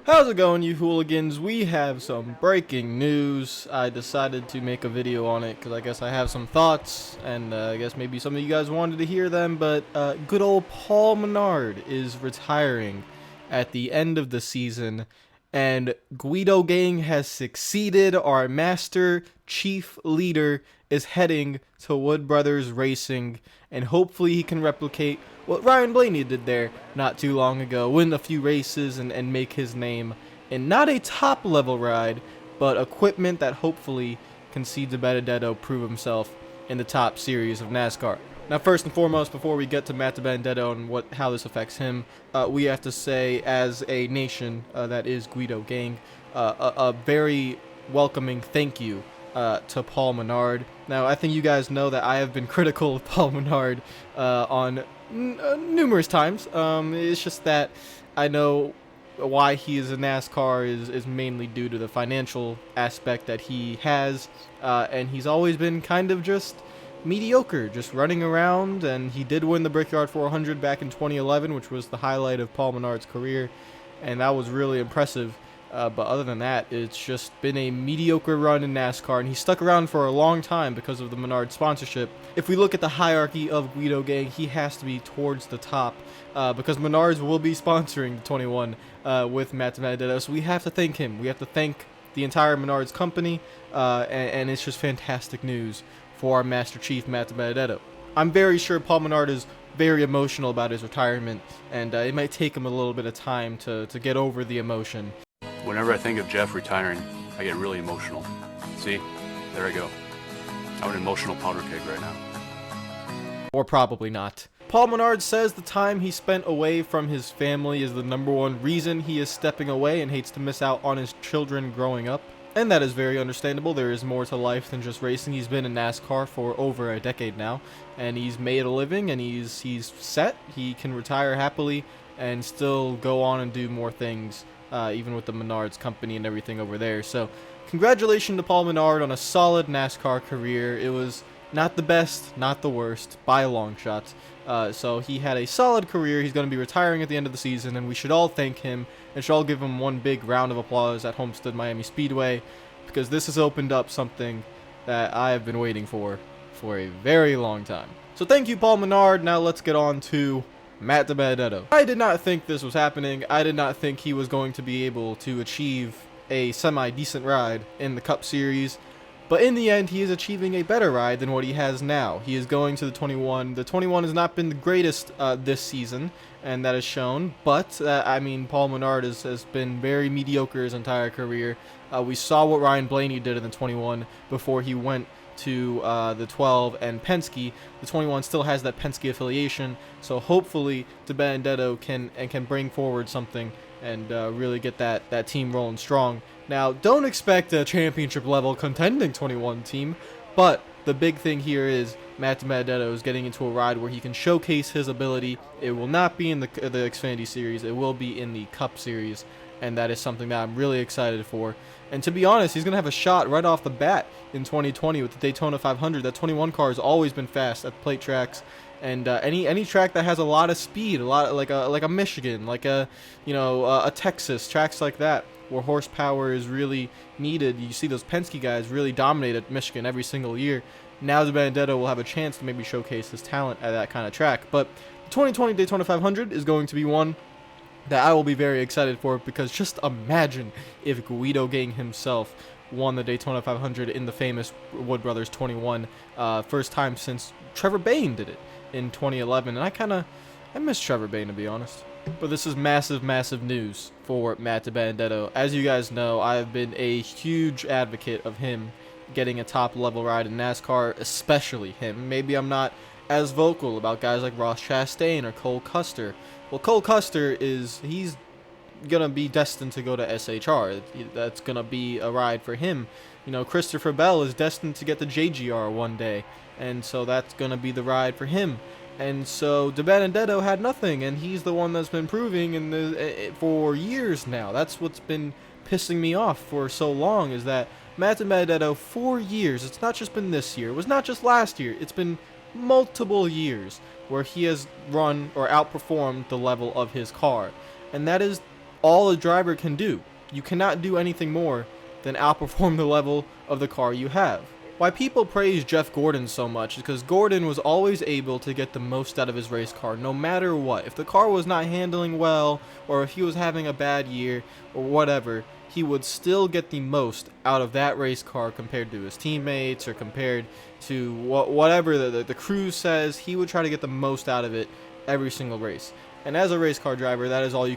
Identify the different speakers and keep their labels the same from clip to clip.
Speaker 1: How's it going, you hooligans? We have some breaking news. I decided to make a video on it because I guess I have some thoughts, and I guess maybe some of you guys wanted to hear them, but good old Paul Menard is retiring at the end of the season, and Guido Gang has succeeded. Our master chief leader is heading to Wood Brothers Racing, and hopefully he can replicate what Ryan Blaney did there not too long ago, win a few races and make his name in not a top level ride, but equipment that hopefully can see Dibenedetto prove himself in the top series of NASCAR. Now, first and foremost, before we get to Matt Dibenedetto and how this affects him, we have to say, as a nation that is Guido Gang, a very welcoming thank you to Paul Menard. Now, I think you guys know that I have been critical of Paul Menard on numerous times. It's just that I know why he is in NASCAR is mainly due to the financial aspect that he has, and he's always been kind of just mediocre, just running around. And he did win the Brickyard 400 back in 2011, which was the highlight of Paul Menard's career, and that was really impressive. But other than that, it's just been a mediocre run in NASCAR, and he stuck around for a long time because of the Menard sponsorship. If we look at the hierarchy of Guido Gang, he has to be towards the top because Menards will be sponsoring the 21 with Matt Dibenedetto, so we have to thank him. We have to thank the entire Menards company, and it's just fantastic news for our Master Chief, Matt Dibenedetto. I'm very sure Paul Menard is very emotional about his retirement, and it might take him a little bit of time to get over the emotion.
Speaker 2: Whenever I think of Jeff retiring, I get really emotional. See? There I go. I'm an emotional powder keg right now.
Speaker 1: Or probably not. Paul Menard says the time he spent away from his family is the #1 reason he is stepping away and hates to miss out on his children growing up. And that is very understandable. There is more to life than just racing. He's been in NASCAR for over a decade now, and he's made a living, and he's set. He can retire happily and still go on and do more things, even with the Menards company and everything over there. So congratulations to Paul Menard on a solid NASCAR career. It was not the best, not the worst, by a long shot. So he had a solid career. He's going to be retiring at the end of the season, and we should all thank him and should all give him one big round of applause at Homestead Miami Speedway, because this has opened up something that I have been waiting for a very long time. So thank you, Paul Menard. Now let's get on to Matt Dibenedetto. I did not think this was happening. I did not think he was going to be able to achieve a semi-decent ride in the Cup Series. But in the end, he is achieving a better ride than what he has now. He is going to the 21. The 21 has not been the greatest this season, and that is shown. But, I mean, Paul Menard has been very mediocre his entire career. We saw what Ryan Blaney did in the 21 before he went to the 12 and Penske. The 21 still has that Penske affiliation, so hopefully Dibenedetto can bring forward something and really get that team rolling strong. Now, don't expect a championship level contending 21 team, but the big thing here is Matt Dibenedetto is getting into a ride where he can showcase his ability. It will not be in the Xfinity Series, it will be in the Cup Series, and that is something that I'm really excited for. And to be honest, he's going to have a shot right off the bat in 2020 with the Daytona 500. That 21 car has always been fast at plate tracks, and any track that has a lot of speed, a lot like a Michigan, like a Texas, tracks like that where horsepower is really needed. You see those Penske guys really dominate at Michigan every single year. Now Dibenedetto will have a chance to maybe showcase his talent at that kind of track. But the 2020 Daytona 500 is going to be one that I will be very excited for, because just imagine if Guido Gang himself won the Daytona 500 in the famous Wood Brothers 21, first time since Trevor Bayne did it in 2011, and I miss Trevor Bayne, to be honest. But this is massive, massive news for Matt Dibenedetto. As you guys know, I have been a huge advocate of him getting a top-level ride in NASCAR, especially him. Maybe I'm not as vocal about guys like Ross Chastain or Cole Custer. Well, Cole Custer he's going to be destined to go to SHR. That's going to be a ride for him. You know, Christopher Bell is destined to get the JGR one day, and so that's going to be the ride for him. And so Dibenedetto had nothing, and he's the one that's been proving for years now. That's what's been pissing me off for so long, is that Matt Dibenedetto, 4 years, it's not just been this year, it was not just last year, it's been multiple years where he has run or outperformed the level of his car. And that is all a driver can do. You cannot do anything more than outperform the level of the car you have. Why people praise Jeff Gordon so much is because Gordon was always able to get the most out of his race car, no matter what. If the car was not handling well, or if he was having a bad year, or whatever, he would still get the most out of that race car compared to his teammates, or compared to whatever the crew says. He would try to get the most out of it every single race. And as a race car driver, that's all you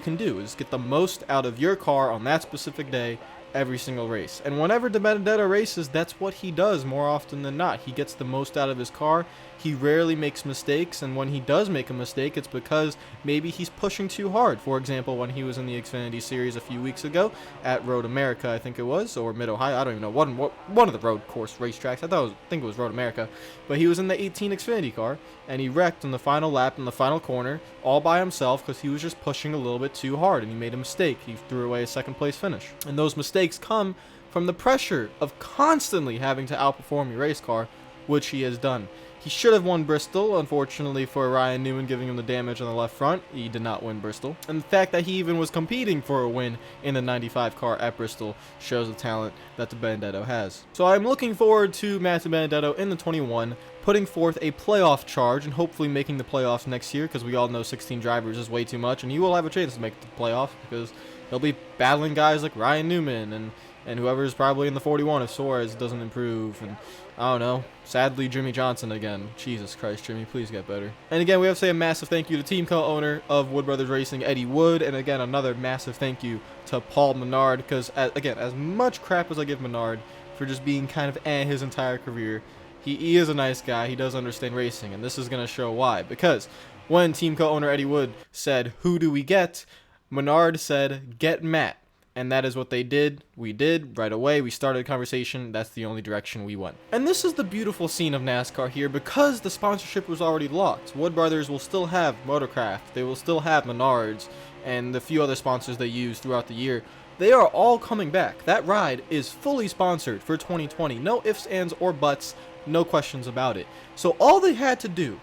Speaker 1: can do, is get the most out of your car on that specific day every single race. And whenever Dibenedetto races, that's what he does more often than not. He gets the most out of his car. He rarely makes mistakes, and when he does make a mistake, it's because maybe he's pushing too hard. For example, when he was in the Xfinity Series a few weeks ago at Road America, I think it was, or Mid-Ohio, I don't even know, one of the road course racetracks. I think it was Road America, but he was in the 18 Xfinity car, and he wrecked on the final lap in the final corner all by himself because he was just pushing a little bit too hard, and he made a mistake. He threw away a second place finish, and those mistakes come from the pressure of constantly having to outperform your race car, which he has done. He should have won Bristol. Unfortunately for Ryan Newman giving him the damage on the left front, he did not win Bristol. And the fact that he even was competing for a win in the 95 car at Bristol shows the talent that Dibenedetto has. So I'm looking forward to Matt Dibenedetto in the 21 putting forth a playoff charge and hopefully making the playoffs next year, because we all know 16 drivers is way too much, and he will have a chance to make the playoff because he'll be battling guys like Ryan Newman and whoever's probably in the 41 if Suarez doesn't improve, and I don't know, sadly Jimmy Johnson again. Jesus Christ, Jimmy, please get better. And again, we have to say a massive thank you to team co-owner of Wood Brothers Racing, Eddie Wood, and again, another massive thank you to Paul Menard, because again, as much crap as I give Menard for just being kind of his entire career, he is a nice guy. He does understand racing, and this is going to show why. Because when team co-owner Eddie Wood said, "Who do we get?" Menard said, "Get Matt." And that is what they did. We did right away. We started a conversation. That's the only direction we went. And this is the beautiful scene of NASCAR here, because the sponsorship was already locked. Wood Brothers will still have Motorcraft. They will still have Menards and the few other sponsors they use throughout the year. They are all coming back. That ride is fully sponsored for 2020. No ifs, ands, or buts. No questions about it. So all they had to do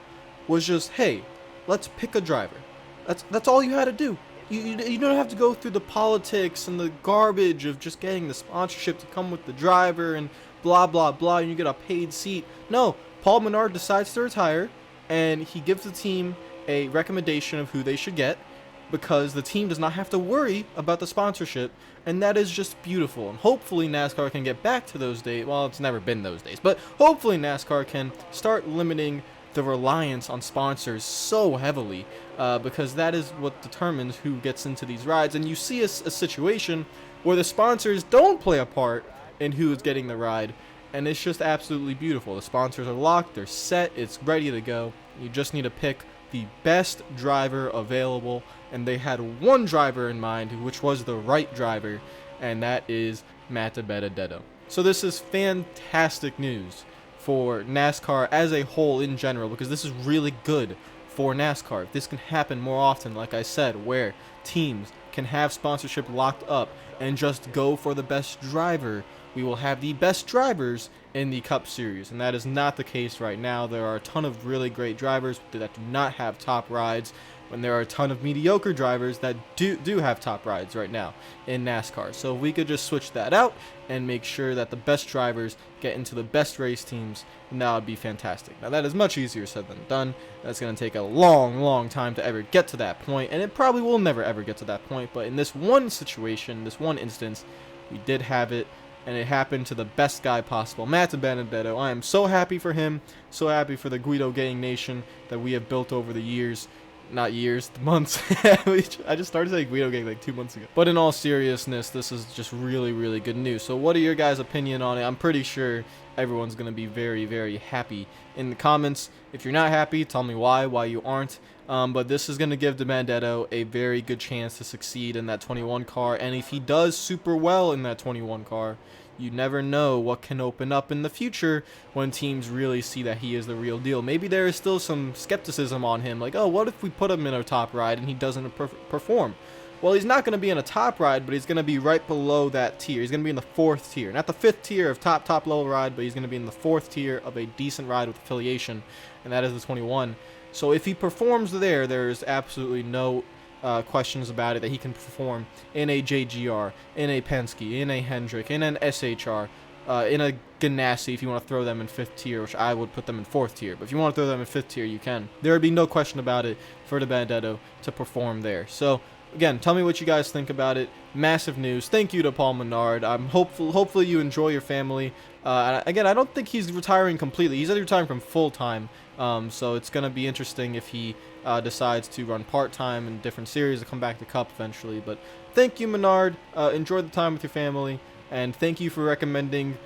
Speaker 1: was just, hey, let's pick a driver. That's all you had to do. You don't have to go through the politics and the garbage of just getting the sponsorship to come with the driver and blah, blah, blah, and you get a paid seat. No, Paul Menard decides to retire, and he gives the team a recommendation of who they should get, because the team does not have to worry about the sponsorship, and that is just beautiful. And hopefully NASCAR can get back to those days. Well, it's never been those days, but hopefully NASCAR can start limiting the reliance on sponsors so heavily, because that is what determines who gets into these rides. And you see a situation where the sponsors don't play a part in who is getting the ride, and it's just absolutely beautiful. The sponsors are locked, they're set, it's ready to go. You just need to pick the best driver available, and they had one driver in mind, which was the right driver, and that is Matt Dibenedetto. So this is fantastic news for NASCAR as a whole in general, because this is really good for NASCAR. If this can happen more often, like I said, where teams can have sponsorship locked up and just go for the best driver, we will have the best drivers in the Cup Series, and that is not the case right now. There are a ton of really great drivers that do not have top rides, when there are a ton of mediocre drivers that do have top rides right now in NASCAR. So if we could just switch that out and make sure that the best drivers get into the best race teams, then that would be fantastic. Now that is much easier said than done. That's going to take a long time to ever get to that point, and it probably will never ever get to that point, but in this one situation, this one instance, we did have it, and it happened to the best guy possible, Matt Dibenedetto. I am so happy for him, so happy for the Guido gang nation that we have built over the years. Not years, months. I just started saying Guido gang like 2 months ago. But in all seriousness, this is just really good news. So what are your guys' opinion on it? I'm pretty sure everyone's going to be very happy in the comments. If you're not happy, tell me why you aren't. But this is going to give Dibenedetto a very good chance to succeed in that 21 car. And if he does super well in that 21 car, you never know what can open up in the future when teams really see that he is the real deal. Maybe there is still some skepticism on him, like, oh, what if we put him in a top ride and he doesn't perform? Well, he's not going to be in a top ride, but he's going to be right below that tier. He's going to be in the 4th tier. Not the 5th tier of top level ride, but he's going to be in the 4th tier of a decent ride with affiliation, and that is the 21. So if he performs there is absolutely no questions about it that he can perform in a JGR, in a Penske, in a Hendrick, in an SHR, in a Ganassi if you want to throw them in 5th tier, which I would put them in 4th tier. But if you want to throw them in 5th tier, you can. There would be no question about it for Dibenedetto to perform there. So, again, tell me what you guys think about it. Massive news. Thank you to Paul Menard. I'm hopefully you enjoy your family. Again, I don't think he's retiring completely. He's retiring from full-time. So it's going to be interesting if he decides to run part-time in different series and come back to Cup eventually. But thank you, Menard. Enjoy the time with your family. And thank you for recommending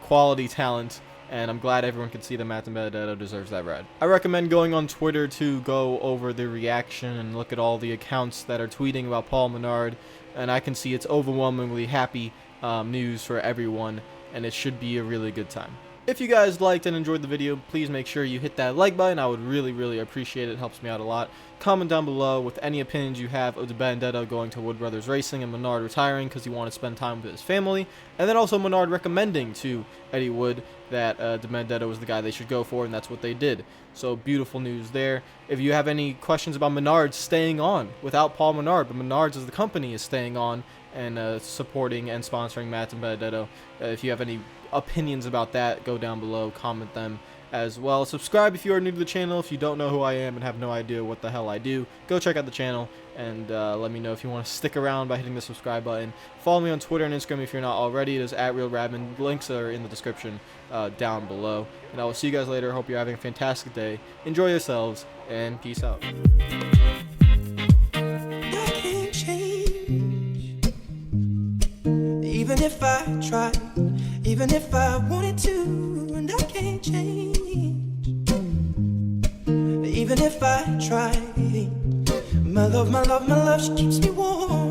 Speaker 1: quality talent. And I'm glad everyone can see that Matt Dibenedetto deserves that ride. I recommend going on Twitter to go over the reaction and look at all the accounts that are tweeting about Paul Menard. And I can see it's overwhelmingly happy news for everyone. And it should be a really good time. If you guys liked and enjoyed the video, please make sure you hit that like button. I would really appreciate it. It helps me out a lot. Comment down below with any opinions you have of Dibenedetto going to Wood Brothers Racing and Menard retiring because he wanted to spend time with his family. And then also Menard recommending to Eddie Wood that Dibenedetto was the guy they should go for, and that's what they did. So beautiful news there. If you have any questions about Menard staying on without Paul Menard, but Menards as the company is staying on and supporting and sponsoring Matt Dibenedetto, if you have any opinions about that, go down below, comment them as well. Subscribe if you are new to the channel. If you don't know who I am and have no idea what the hell I do, go check out the channel and let me know if you want to stick around by hitting the subscribe button. Follow me on Twitter and Instagram if you're not already. It is @RealRadman. Links are in the description down below. And I will see you guys later. Hope you're having a fantastic day. Enjoy yourselves and peace out.
Speaker 3: Even if I tried, even if I wanted to, and I can't change. Even if I tried, my love, she keeps me warm.